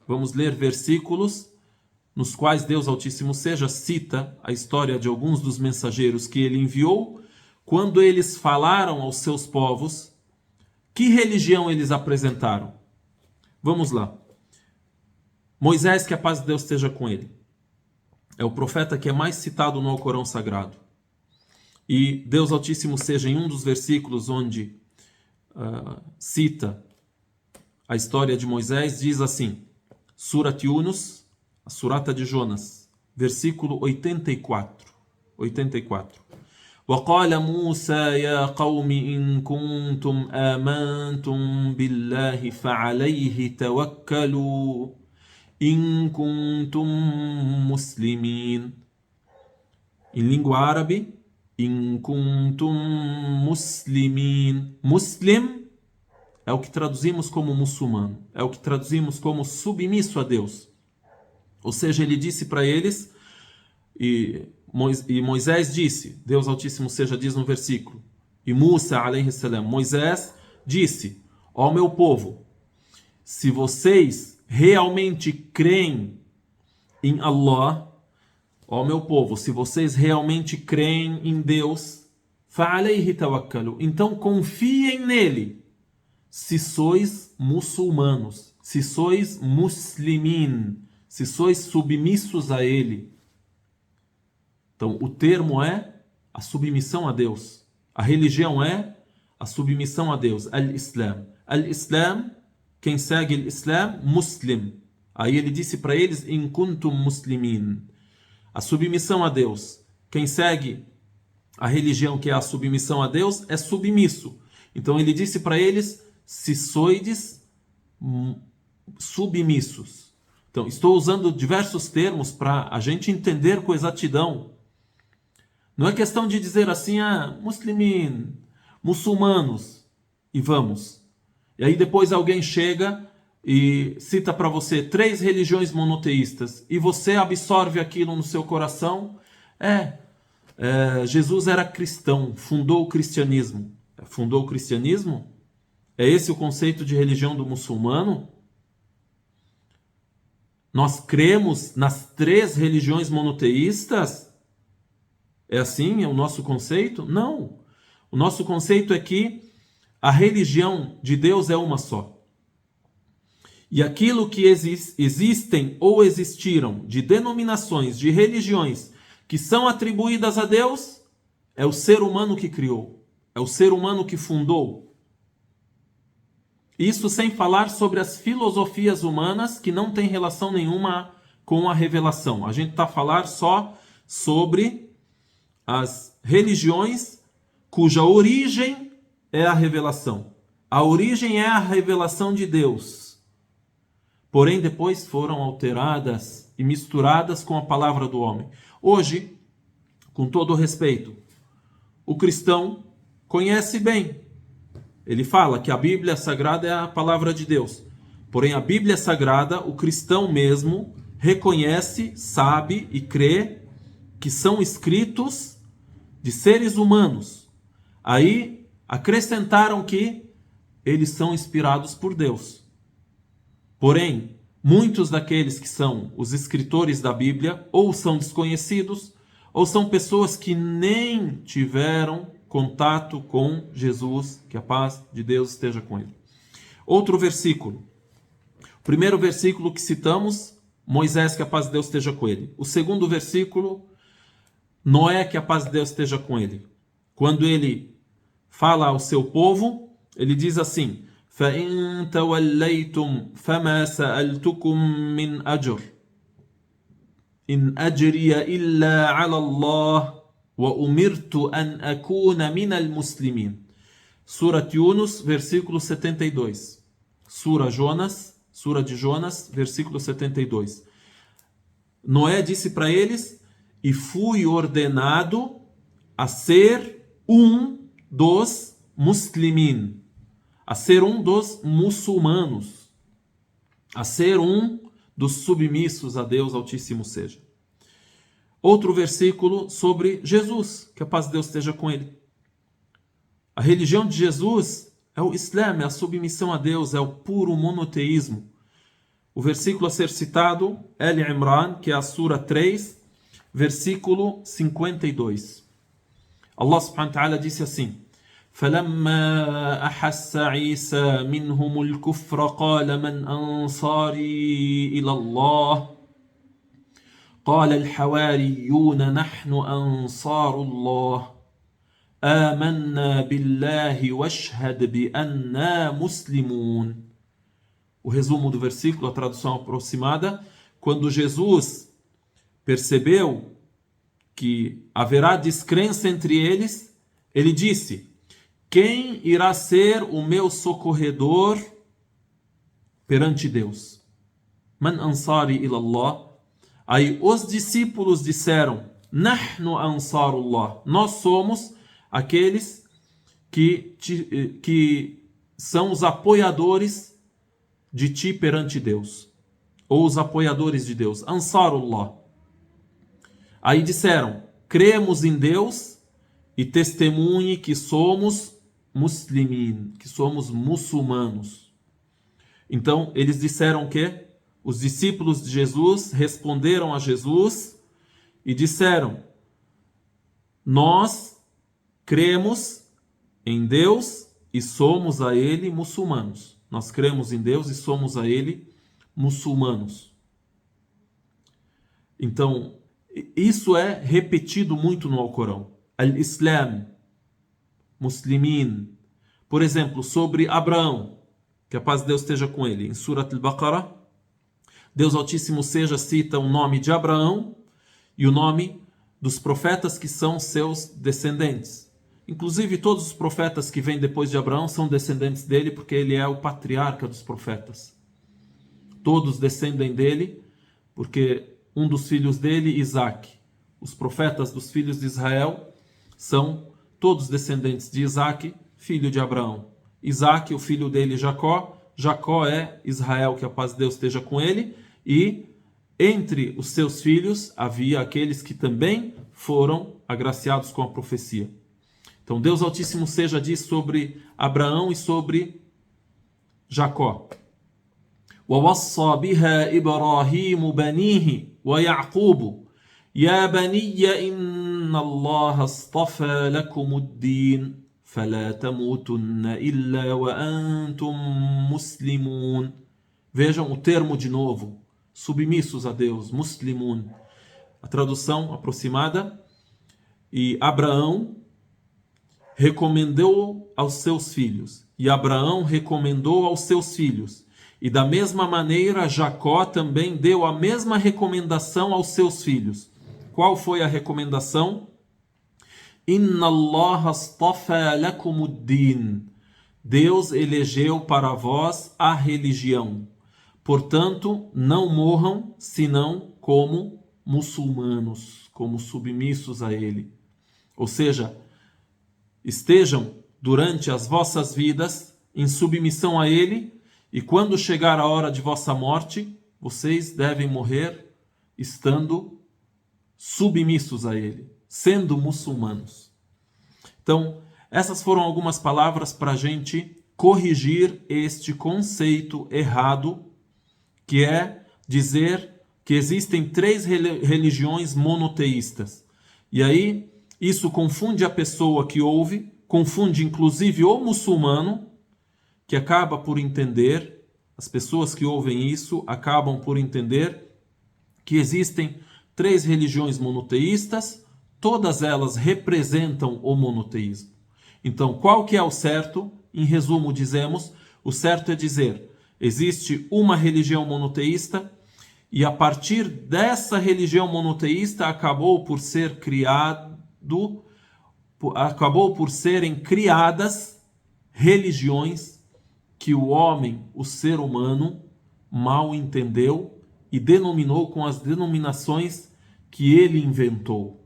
Vamos ler versículos nos quais Deus Altíssimo Seja cita a história de alguns dos mensageiros que ele enviou, quando eles falaram aos seus povos, que religião eles apresentaram. Vamos lá. Moisés, que a paz de Deus esteja com ele, é o profeta que é mais citado no Alcorão Sagrado. E Deus Altíssimo Seja, em um dos versículos onde cita a história de Moisés, diz assim, Surat Yunus, a surata de Jonas, versículo 84. وقال موسى يا قوم إن كنتم آمنتم بالله فعليه توكلوا إن كنتم مسلمين. Em língua árabe, إن كنتم مسلمين. Muslim é o que traduzimos como muçulmano, é o que traduzimos como submisso a Deus. Ou seja, ele disse para eles, e Moisés disse, Deus Altíssimo Seja diz no versículo, e Musa, alayhi salam, Moisés disse, ó meu povo, se vocês realmente creem em Allah, ó meu povo, se vocês realmente creem em Deus, fa'alayhi tawakkalu, então confiem nele, se sois muçulmanos, se sois muslimin, se sois submissos a ele. Então, o termo é a submissão a Deus. A religião é a submissão a Deus. Al-Islam. Al-Islam, quem segue o Islam, muslim. Aí ele disse para eles, in kuntum muslimin. A submissão a Deus. Quem segue a religião que é a submissão a Deus é submisso. Então ele disse para eles, se soides submissos. Então, estou usando diversos termos para a gente entender com exatidão. Não é questão de dizer assim, muslimin, muçulmanos, e vamos. E aí depois alguém chega e cita para você 3 religiões monoteístas, e você absorve aquilo no seu coração. Jesus era cristão, fundou o cristianismo. Fundou o cristianismo? É esse o conceito de religião do muçulmano? Nós cremos nas 3 religiões monoteístas? É assim? É o nosso conceito? Não. O nosso conceito é que a religião de Deus é uma só. E aquilo que existem ou existiram de denominações, de religiões que são atribuídas a Deus, é o ser humano que criou. É o ser humano que fundou. Isso sem falar sobre as filosofias humanas que não têm relação nenhuma com a revelação. A gente está a falar só sobre as religiões cuja origem é a revelação. A origem é a revelação de Deus. Porém, depois foram alteradas e misturadas com a palavra do homem. Hoje, com todo o respeito, o cristão conhece bem. Ele fala que a Bíblia Sagrada é a palavra de Deus. Porém, a Bíblia Sagrada, o cristão mesmo reconhece, sabe e crê que são escritos de seres humanos. Aí acrescentaram que eles são inspirados por Deus. Porém, muitos daqueles que são os escritores da Bíblia ou são desconhecidos, ou são pessoas que nem tiveram contato com Jesus, que a paz de Deus esteja com ele. Outro versículo. O primeiro versículo que citamos, Moisés, que a paz de Deus esteja com ele. O segundo versículo, Noé, que a paz de Deus esteja com ele. Quando ele fala ao seu povo, ele diz assim, فَإِن تَوَلَّيْتُمْ فَمَا سَأَلْتُكُمْ مِنْ أَجْرٍ إِنْ أَجْرِيَ إِلَّا عَلَى اللَّهِ وَأُمِرْتُ أَنْ أَكُونَ مِنَ الْمُسْلِمِينَ. Surat Yunus, versículo 72. Sura de Jonas, versículo 72. Noé disse para eles, e fui ordenado a ser um dos muslimin, a ser um dos muçulmanos, a ser um dos submissos a Deus Altíssimo Seja. Outro versículo sobre Jesus, que a paz de Deus esteja com ele. A religião de Jesus é o Islã, é a submissão a Deus, é o puro monoteísmo. O versículo a ser citado, Al-Imran, que é a Sura 3, versículo 52. Allah subhanahu wa ta'ala disse assim: فَلَمَّا أَحَسَّ عِيسَى مِنْهُمُ الْكُفْرَ قَالَ مَنْ أَنصَارِي إِلَى اللَّهِ قال الحواريون نحن أنصار الله آمنا بالله واشهد بأننا مسلمون. O resumo do versículo, a tradução aproximada: quando Jesus percebeu que haverá descrença entre eles, ele disse: quem irá ser o meu socorredor perante Deus? Man ansari ila Allah. Aí os discípulos disseram: Nahnu ansarullah. Nós somos aqueles que são os apoiadores de ti perante Deus. Ou os apoiadores de Deus. Ansarullah. Aí disseram: cremos em Deus e testemunhe que somos muslimin, que somos muçulmanos. Então eles disseram que os discípulos de Jesus responderam a Jesus e disseram: nós cremos em Deus e somos a Ele muçulmanos. Nós cremos em Deus e somos a Ele muçulmanos. Então, isso é repetido muito no Alcorão. Al-Islam, Muslimin. Por exemplo, sobre Abraão, que a paz de Deus esteja com ele, em Surat al-Baqarah, Deus Altíssimo seja cita o nome de Abraão e o nome dos profetas que são seus descendentes. Inclusive, todos os profetas que vêm depois de Abraão são descendentes dele, porque ele é o patriarca dos profetas. Todos descendem dele, porque um dos filhos dele, Isaac. Os profetas dos filhos de Israel são todos descendentes de Isaac, filho de Abraão. Isaac, o filho dele, Jacó. Jacó é Israel, que a paz de Deus esteja com ele. E entre os seus filhos havia aqueles que também foram agraciados com a profecia. Então Deus Altíssimo seja diz sobre Abraão e sobre Jacó. وَوَصَّى بِهَا إِبْرَاهِيمُ بَنِيهِ وَيَعْقُوبُ يَا بَنِيَّ إِنَّ اللَّهَ اصْطَفَى لَكُمُ الدِّينَ فَلَا تَمُوتُنَّ إِلَّا وَأَنْتُمْ مُسْلِمُونَ. Vejam o termo de novo: submissos a Deus, muslimun. A tradução aproximada: e Abraão recomendou aos seus filhos, e Abraão recomendou aos seus filhos, e da mesma maneira Jacó também deu a mesma recomendação aos seus filhos. Qual foi a recomendação? Inna Allah astafa lakumuddin. Deus elegeu para vós a religião. Portanto, não morram senão como muçulmanos, como submissos a ele. Ou seja, estejam durante as vossas vidas em submissão a ele, e quando chegar a hora de vossa morte, vocês devem morrer estando submissos a ele, sendo muçulmanos. Então, essas foram algumas palavras para a gente corrigir este conceito errado, que é dizer que existem 3 religiões monoteístas. E aí, isso confunde a pessoa que ouve, confunde inclusive o muçulmano, que acaba por entender, as pessoas que ouvem isso acabam por entender que existem 3 religiões monoteístas, todas elas representam o monoteísmo. Então, qual que é o certo? Em resumo, dizemos, o certo é dizer: existe uma religião monoteísta, e a partir dessa religião monoteísta acabou por serem criadas religiões que o homem, o ser humano, mal entendeu e denominou com as denominações que ele inventou.